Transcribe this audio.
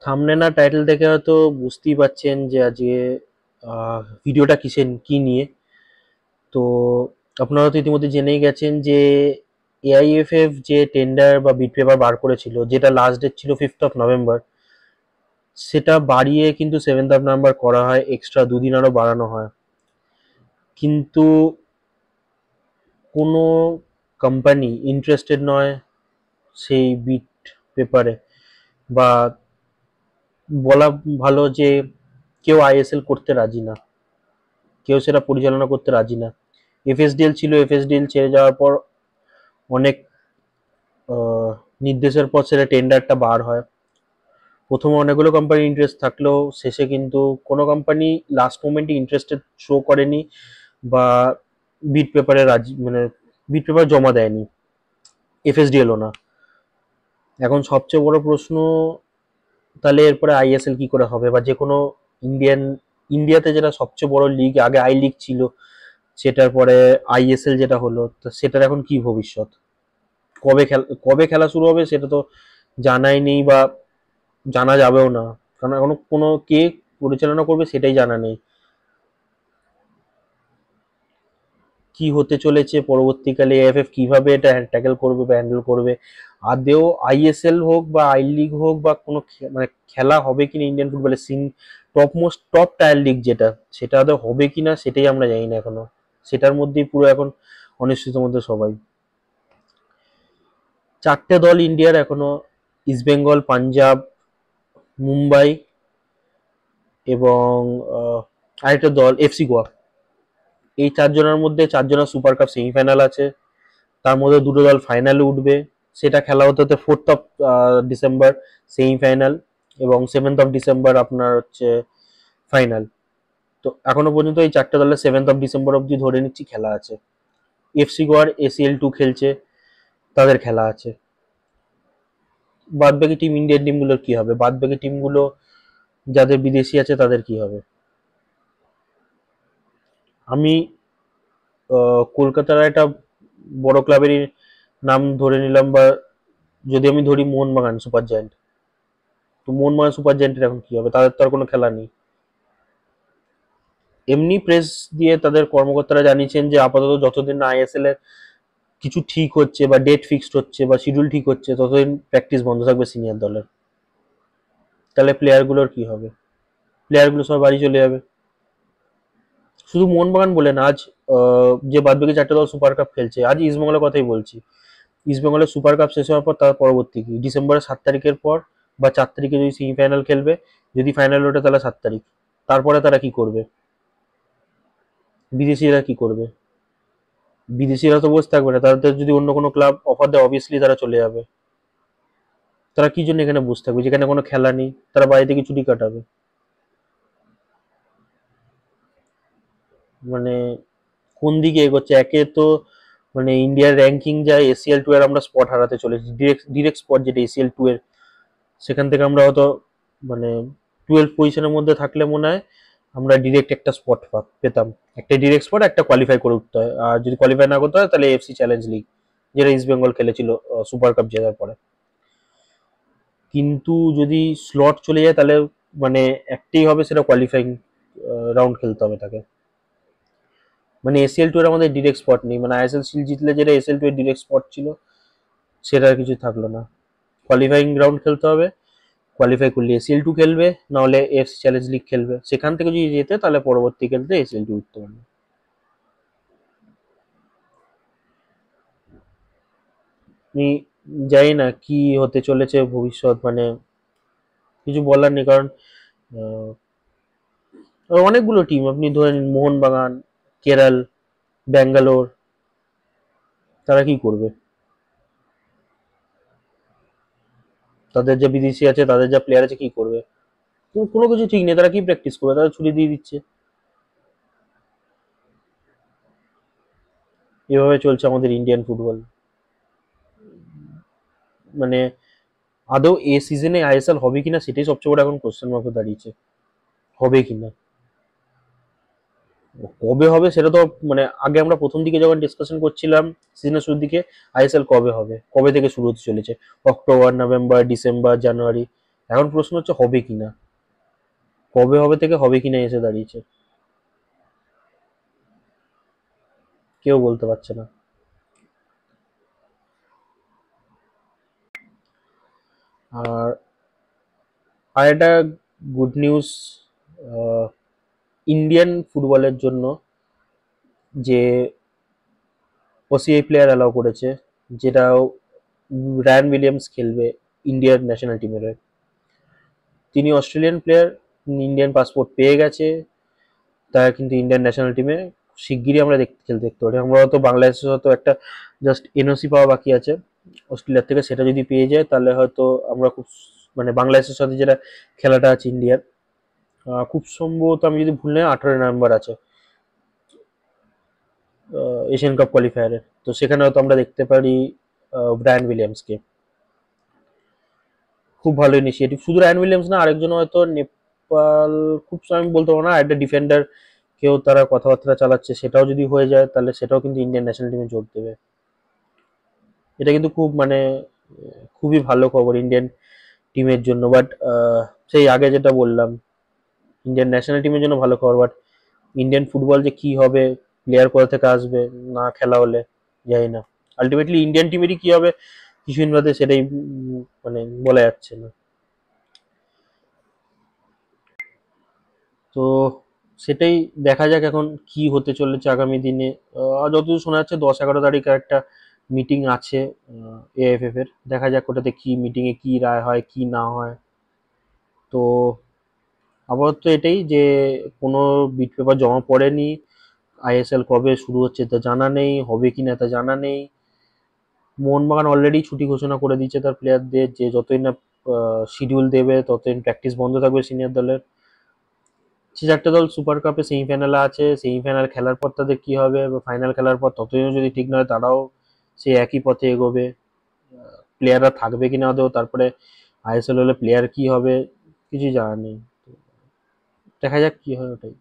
Thumbnail আর title দেখে হয়তো বুঝতেই পারছেন যে আজকে ভিডিওটা কি নিয়ে। তো আপনারা তো ইতিমধ্যে জেনেই গেছেন যে এআইএফএফ যে টেন্ডার বা বিড পেপার বার করেছিল, যেটা লাস্ট ডেট ছিল 5th of November, সেটা বাড়িয়ে কিন্তু 7th of November করা হয়, এক্সট্রা দুদিন আরো বাড়ানো হয়। কিন্তু কোনো কোম্পানি ইন্টারেস্টেড নয় সেই বিট পেপারে, বা বলা ভালো যে কেউ আইএসএল করতে রাজি না, কেউ সেটা পরিচালনা করতে রাজি না। এফএসডিএল ছিল, এফএসডিএল ছেড়ে যাওয়ার পর অনেক নির্দেশের পর সেটা টেন্ডারটা বার হয়। প্রথমে অনেকগুলো কোম্পানি ইন্টারেস্ট থাকলেও শেষে কিন্তু কোনো কোম্পানি লাস্ট মোমেন্টে ইন্টারেস্টেড শো করেনি, বা বিড পেপারে রাজি, মানে বিড পেপার জমা দেয়নি, এফএসডিএলও না। এখন সবচেয়ে বড় প্রশ্ন, তাহলে এরপরে আইএসএল কি করে হবে, বা যে কোনো ইন্ডিয়ান, ইন্ডিয়াতে যেটা সবচেয়ে বড় লিগ, আগে আই লিগ ছিল, সেটার পরে আইএসএল যেটা হলো, তো সেটার এখন কি ভবিষ্যৎ? কবে খেলা শুরু হবে সেটা তো জানাই নেই, বা জানা যাবেও না, কারণ এখনো কোনো কে পরিচালনা করবে সেটাই জানা নেই। কি হতে চলেছে পরবর্তীকালে, এএফএফ কিভাবে এটা ট্যাকেল করবে বা হ্যান্ডেল করবে, আদেও আইএসএল হোক বা আই লিগ হোক বা কোনো মানে খেলা হবে কিনা ইন্ডিয়ান ফুটবলে, টপ টায়ার লিগ যেটা, সেটা আদৌ হবে কিনা সেটাই আমরা জানি না এখনো। সেটার মধ্যেই পুরো এখন অনিশ্চিতের মধ্যে সবাই। চারটে দল ইন্ডিয়ার এখনো: ইস্টবেঙ্গল, পাঞ্জাব, মুম্বাই এবং আরেকটা দল এফসি গোয়া। এই চারজনের মধ্যে চারজনের সুপার কাপ সেমিফাইনাল আছে, তার মধ্যে দুটো দল ফাইনালে উঠবে। সেটা খেলা হতে হতে 4th of December সেমিফাইনাল, এবং 7th of December আপনার হচ্ছে ফাইনাল। তো এখনো পর্যন্ত এই চারটে দলের 7th of December অব্দি ধরে নিচ্ছি খেলা আছে। এফসি গোয়ার ACL2 খেলছে, তাদের খেলা আছে। বাদ বাকি টিম, ইন্ডিয়ান টিমগুলোর কি হবে, বাদ বাকি টিমগুলো যাদের বিদেশি আছে তাদের কি হবে? আমি কলকাতার একটা বড় ক্লাবেরই নাম ধরে নিলাম, বা যদি আমি ধরি মোহনবাগান সুপার জায়ান্ট, তো মোহনবাগান সুপার জায়ান্টের এখন কি হবে? তাদের তো আর কোনো খেলা নেই। এমনি প্রেস দিয়ে তাদের কর্মকর্তারা জানিয়েছেন যে আপাতত যতদিন না আইএসএল এর কিছু ঠিক হচ্ছে, বা ডেট ফিক্সড হচ্ছে, বা শিডিউল ঠিক হচ্ছে, ততদিন প্র্যাকটিস বন্ধ থাকবে সিনিয়র দলের। তাহলে প্লেয়ারগুলোর কি হবে? প্লেয়ারগুলো সব বাড়ি চলে যাবে। শুধু মোহনবাগান বলে না, আজ যে বাদবাকি চারটে দল সুপার কাপ খেলছে, আজ ইস্টবেঙ্গলের কথাই বলছি। ইস্টবেঙ্গলের সুপার কাপ শেষ হওয়ার পর তার পরবর্তী কি, ডিসেম্বরের 7 তারিখের পর বা 4 তারিখে যদি সেমিফাইনাল খেলবে, যদি ফাইনাল ওঠে তাহলে 7 তারিখ। তারপরে তারা কি করবে? বিদেশিরা কি করবে? বিদেশিরা তো বসে থাকবে না, তাদের যদি অন্য কোনো ক্লাব অফার দেয় অবভিয়াসলি তারা চলে যাবে। তারা কি জন্য এখানে বসে থাকবে যেখানে কোনো খেলা নেই? তারা বাড়ি থেকে ছুটি কাটাবে। মানে কোন দিকে এগোচ্ছে? একে তো মানে ইন্ডিয়ার র্যাঙ্কিং যায়, এসিএল টু এর আমরা স্পট হারাতে চলেছি, ডিরেক্ট ডিরেক্ট স্পট যেটা এসিএল টু এর, সেখান থেকে আমরা হয়তো মানে 12 পজিশনের মধ্যে থাকলে মনে হয় আমরা ডিরেক্ট একটা স্পট পেতাম, একটা ডিরেক্ট স্পট, একটা কোয়ালিফাই করে উঠতে হয়, আর যদি কোয়ালিফাই না করতে হয় তাহলে এফসি চ্যালেঞ্জ লিগ, যেটা ইস্ট বেঙ্গল খেলেছিল সুপার কাপ জেতার পরে। কিন্তু যদি স্লট চলে যায় তাহলে মানে একটাই হবে, সেটা কোয়ালিফাইং রাউন্ড খেলতে হবে তাকে। মানে এসিএল টু এর আমাদের ডিরেক্ট স্পট নেই, মানে আইএসএল শিল্ড জিতলে যেটা এসএল টু এর ডিরেক্ট স্পট ছিল সেটা আর কিছু থাকলো না। কোয়ালিফাইং রাউন্ড খেলতে হবে, কোয়ালিফাই করলে এসিএল টু খেলবে, নাহলে এফসি চ্যালেঞ্জ লিগ খেলবে, সেখান থেকে যদি যেতে তাহলে পরবর্তী খেলতে এসিএল টু উঠতে পারবে। আমি জানি না কি হতে চলেছে ভবিষ্যৎ, মানে কিছু বলার নেই, কারণ অনেকগুলো টিম আপনি ধরে নিন, মোহনবাগান, কেরাল, ব্যাঙ্গালোর, তারা কি করবে? তাদের যা বিদেশি আছে, তাদের যা প্লেয়ার আছে, কি করবে? কোনো কিছু ঠিক নেই, তারা কি প্র্যাকটিস করবে? তারা ছুটি দিয়ে দিচ্ছে। এভাবে চলছে আমাদের ইন্ডিয়ান ফুটবল। মানে আদৌ এ সিজনে আইএসএল হবে কিনা সেটাই সবচেয়ে বড় এখন কোশ্চেন মার্ক দাঁড়িয়েছে, হবে কিনা। কবে হবে সেটা তো মানে আগে আমরা প্রথম দিকে যখন ডিসকাশন করছিলাম সিজনের শুরুর দিকে, আইএসএল কবে হবে, কবে থেকে শুরু হতে চলেছে, অক্টোবর, নভেম্বর, ডিসেম্বর, জানুয়ারি, এখন প্রশ্ন হচ্ছে হবে কিনা, কবে হবে থেকে হবে কিনা এসে দাঁড়িয়েছে, কেউ বলতে পারছে না। আর আর একটা গুড নিউজ ইন্ডিয়ান ফুটবলের জন্য, যে ওসিআই প্লেয়ার অ্যালাউ করেছে, যেটা রায়ান উইলিয়ামস খেলবে ইন্ডিয়ান ন্যাশনাল টিমের হয়ে। তিনি অস্ট্রেলিয়ান প্লেয়ার, ইন্ডিয়ান পাসপোর্ট পেয়ে গেছে, তারা কিন্তু ইন্ডিয়ান ন্যাশনাল টিমে শিগগিরই আমরা খেলতে দেখতে পারি। আমরা হয়তো বাংলাদেশের হয়তো একটা জাস্ট এনওসি পাওয়া বাকি আছে অস্ট্রেলিয়ার থেকে, সেটা যদি পেয়ে যায় তাহলে হয়তো আমরা খুব মানে বাংলাদেশের সাথে যেটা খেলাটা আছে ইন্ডিয়ার, খুব সম্ভবত আমি যদি ভুল নেই 18 নভেম্বর আছে এশিয়ান কাপ কোয়ালিফায়ারে, তো সেখানে হয়তো আমরা দেখতে পারি ব্রায়ান উইলিয়ামসকে। খুব ভালো ইনিশিয়েটিভ, শুধু রায়ান উইলিয়ামস না, আরেকজন হয়তো নেপাল, খুব আমি বলতে পারবো না, একটা ডিফেন্ডার কেউ তারা কথাবার্তা চালাচ্ছে, সেটাও যদি হয়ে যায় তাহলে সেটাও কিন্তু ইন্ডিয়ান ন্যাশনাল টিমে যোগ দেবে। এটা কিন্তু খুব মানে খুবই ভালো খবর ইন্ডিয়ান টিমের জন্য। বাট সেই আগে যেটা বললাম, ইন্ডিয়ান ন্যাশনাল টিমের জন্য ভালো খবর, বাট ইন্ডিয়ান ফুটবল যে কি হবে, প্লেয়ার কোথা থেকে আসবে না খেলা হলে, জানি না। আলটিমেটলি ইন্ডিয়ান টিমেরই কি হবে কিছুদিন বাদে সেটাই মানে বলা যাচ্ছে না। তো সেটাই দেখা যাক এখন কি হতে চলেছে আগামী দিনে। যতদূর শোনা যাচ্ছে 10-11 তারিখ একটা মিটিং আছে এএফএফ এর, দেখা যাক ওটাতে কি মিটিং এ কি রায় হয় কি না হয়। তো আপাতত এটাই যে কোনো বিট পেপার জমা পড়েনি, আইএসএল কবে শুরু হচ্ছে তা জানা নেই, হবে কিনা তা জানা নেই। মোহনবাগান অলরেডি ছুটি ঘোষণা করে দিয়েছে তার প্লেয়ারদের, যে যতই না শিডিউল দেবে ততদিন প্র্যাকটিস বন্ধ থাকবে সিনিয়র দলের। যে চারটে দল সুপার কাপে সেমিফাইনালে আছে, সেমিফাইনাল খেলার পর তাদের কি হবে, বা ফাইনাল খেলার পর ততদিনও যদি ঠিক নয় তারাও সেই একই পথে এগোবে। প্লেয়াররা থাকবে কিনা আদৌ, তারপরে আইএসএল হলে প্লেয়ার কি হবে কিছুই জানা নেই। দেখা যাক কি হয় ওটাই।